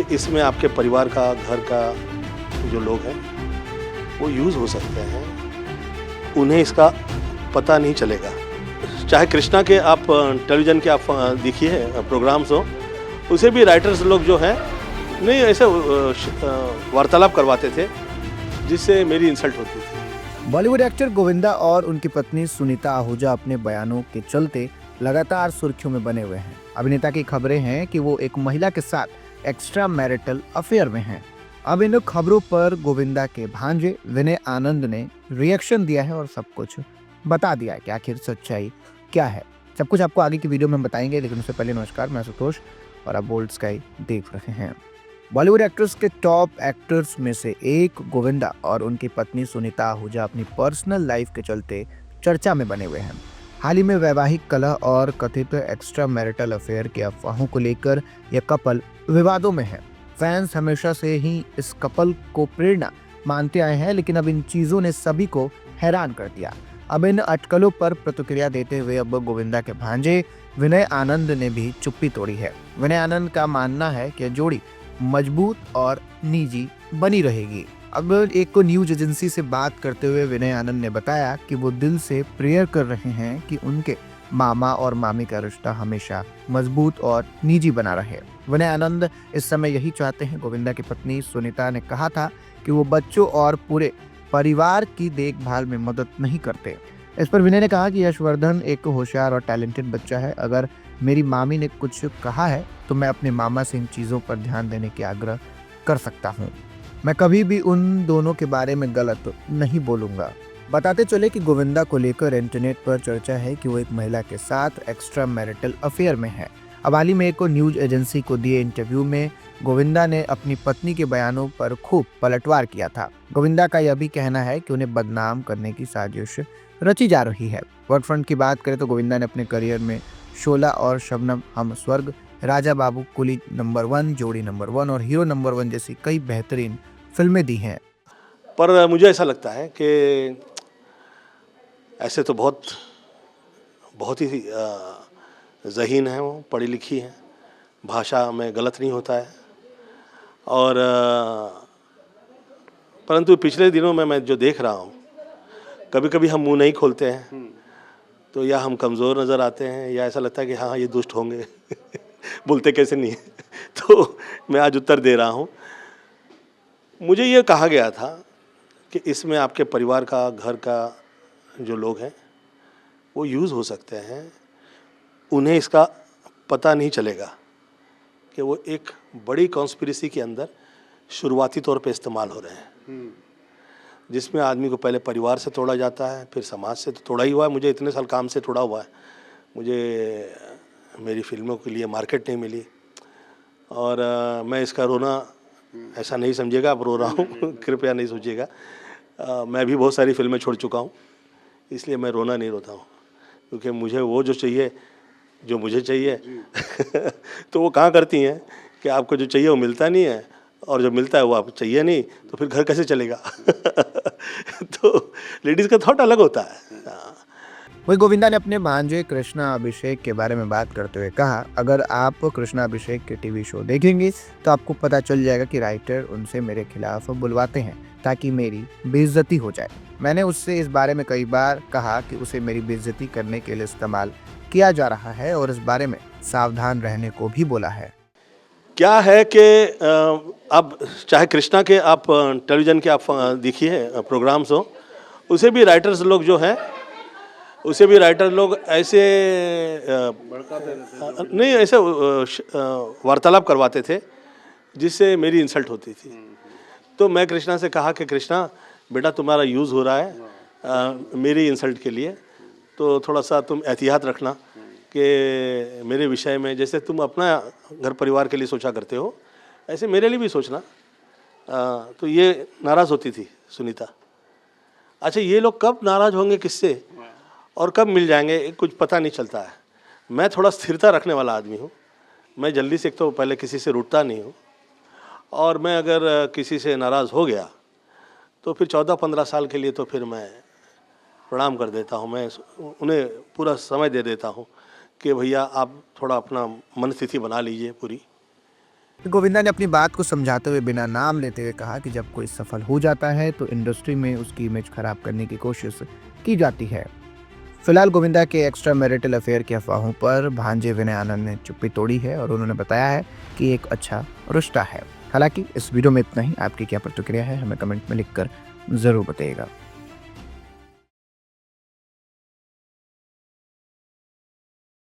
कि इसमें आपके परिवार का, घर का जो लोग हैं वो यूज़ हो सकते हैं, उन्हें इसका पता नहीं चलेगा। चाहे कृष्णा के आप टेलीविज़न के आप देखिए प्रोग्राम्स हो, उसे भी राइटर्स लोग जो हैं नहीं ऐसे वार्तालाप करवाते थे जिससे मेरी इंसल्ट होती थी। बॉलीवुड एक्टर गोविंदा और उनकी पत्नी सुनीता आहूजा अपने बयानों के चलते लगातार सुर्खियों में बने हुए हैं। अभिनेता की खबरें हैं कि वो एक महिला के साथ एक्स्ट्रा मैरिटल अफेयर में हैं। अब इन खबरों पर गोविंदा के भांजे विनय आनंद ने रिएक्शन दिया है और सब कुछ बता दिया है कि आखिर सच्चाई क्या है। सब कुछ आपको आगे की वीडियो में बताएंगे, लेकिन उससे पहले नमस्कार, मैं सुतोष और आप बोल्ड स्काई देख रहे हैं। बॉलीवुड एक्ट्रेस के टॉप एक्टर्स में से एक गोविंदा और उनकी पत्नी सुनीता आहूजा अपनी पर्सनल लाइफ के चलते चर्चा में बने हुए हैं। हाल ही में वैवाहिक कलह और कथित एक्स्ट्रा मैरिटल अफेयर की अफवाहों को लेकर यह कपल विवादों में है। फैंस हमेशा से ही इस कपल को प्रेरणा मानते आए हैं, लेकिन अब इन चीजों ने सभी को हैरान कर दिया। अब इन अटकलों पर प्रतिक्रिया देते हुए अब गोविंदा के भांजे विनय आनंद ने भी चुप्पी तोड़ी है। विनय आनंद का मानना है कि जोड़ी मजबूत और निजी बनी रहेगी। अब एक न्यूज एजेंसी से बात करते हुए विनय आनंद ने बताया कि वो दिल से प्रेयर कर रहे हैं कि उनके मामा और मामी का रिश्ता हमेशा मजबूत और निजी बना रहे। विनय आनंद इस समय यही चाहते हैं। गोविंदा की पत्नी सुनीता ने कहा था कि वो बच्चों और पूरे परिवार की देखभाल में मदद नहीं करते। इस पर विनय ने कहा कि यशवर्धन एक होशियार और टैलेंटेड बच्चा है। अगर मेरी मामी ने कुछ कहा है तो मैं अपने मामा से इन चीज़ों पर ध्यान देने की आग्रह कर सकता हूँ। मैं कभी भी उन दोनों के बारे में गलत नहीं बोलूँगा। बताते चले कि गोविंदा को लेकर इंटरनेट पर चर्चा है कि वो एक महिला के साथ एक्स्ट्रा मैरिटल अफेयर में है। अब हाल ही में एक न्यूज एजेंसी को दिए इंटरव्यू में गोविंदा ने अपनी पत्नी के बयानों पर खूब पलटवार किया था। गोविंदा का यह भी कहना है कि उन्हें बदनाम करने की साजिश रची जा रही है। वर्क फ्रंट की बात करें तो गोविंदा ने अपने करियर में शोला और शबनम हम स्वर्ग, राजा बाबू, कुली नंबर 1, जोड़ी नंबर 1 और हीरो नंबर 1 जैसी कई बेहतरीन फिल्में दी हैं। पर मुझे ऐसा लगता है कि ऐसे तो बहुत ही ज़हीन हैं, वो पढ़ी लिखी हैं, भाषा में गलत नहीं होता है। और परंतु पिछले दिनों में मैं जो देख रहा हूँ, कभी कभी हम मुंह नहीं खोलते हैं तो या हम कमज़ोर नज़र आते हैं या ऐसा लगता है कि हाँ ये दुष्ट होंगे बोलते कैसे नहीं है तो मैं आज उत्तर दे रहा हूँ। मुझे ये कहा गया था कि इसमें आपके परिवार का, घर का जो लोग हैं वो यूज़ हो सकते हैं, उन्हें इसका पता नहीं चलेगा कि वो एक बड़ी कॉन्स्पिरेसी के अंदर शुरुआती तौर पे इस्तेमाल हो रहे हैं, जिसमें आदमी को पहले परिवार से तोड़ा जाता है, फिर समाज से तो तोड़ा ही हुआ है। मुझे इतने साल काम से तोड़ा हुआ है, मुझे मेरी फिल्मों के लिए मार्केट नहीं मिली और मैं इसका रोना ऐसा नहीं समझिएगा, आप रो रहा हूँ कृपया नहीं सोचिएगा। मैं भी बहुत सारी फिल्में छोड़ चुका हूँ, इसलिए मैं रोना नहीं रोता हूँ, क्योंकि मुझे वो जो चाहिए, जो मुझे चाहिए तो वो कहाँ करती हैं कि आपको जो चाहिए वो मिलता नहीं है और जो मिलता है वो आपको चाहिए नहीं, तो फिर घर कैसे चलेगा तो लेडीज़ का थॉट अलग होता है। वही गोविंदा ने अपने भांजे कृष्णा अभिषेक के बारे में बात करते हुए कहा, अगर आप कृष्णा अभिषेक के टीवी शो देखेंगे तो आपको पता चल जाएगा कि राइटर उनसे मेरे खिलाफ बुलवाते हैं ताकि मेरी बेइज्जती हो जाए। मैंने उससे इस बारे में कई बार कहा कि उसे मेरी बेइज्जती करने के लिए इस्तेमाल किया जा रहा है और इस बारे में सावधान रहने को भी बोला है। क्या है कि अब चाहे कृष्णा के आप टेलीविज़न के आप देखिए प्रोग्राम्स हो, उसे भी राइटर्स लोग जो हैं, उसे भी राइटर लोग ऐसे नहीं ऐसे वार्तालाप करवाते थे जिससे मेरी इंसल्ट होती थी। तो मैं कृष्णा से कहा कि कृष्णा बेटा तुम्हारा यूज़ हो रहा है मेरी इंसल्ट के लिए, तो थोड़ा सा तुम एहतियात रखना कि मेरे विषय में जैसे तुम अपना घर परिवार के लिए सोचा करते हो ऐसे मेरे लिए भी सोचना। तो ये नाराज़ होती थी सुनीता। अच्छा, ये लोग कब नाराज़ होंगे किससे और कब मिल जाएंगे कुछ पता नहीं चलता है। मैं थोड़ा स्थिरता रखने वाला आदमी हूँ, मैं जल्दी से एक तो पहले किसी से रूठता नहीं हूँ, और मैं अगर किसी से नाराज़ हो गया तो फिर 14-15 साल के लिए तो फिर मैं प्रणाम कर देता हूँ, मैं उन्हें पूरा समय दे देता हूँ कि भैया आप थोड़ा अपना मन स्थिति बना लीजिए पूरी। गोविंदा ने अपनी बात को समझाते हुए बिना नाम लेते हुए कहा कि जब कोई सफल हो जाता है तो इंडस्ट्री में उसकी इमेज खराब करने की कोशिश की जाती है। फिलहाल गोविंदा के एक्स्ट्रा मैरिटल अफेयर की अफवाहों पर भांजे विनय आनंद ने चुप्पी तोड़ी है और उन्होंने बताया है कि एक अच्छा रिश्ता है। हालांकि इस वीडियो में इतना ही। आपकी क्या प्रतिक्रिया है हमें कमेंट में लिखकर जरूर बताइएगा।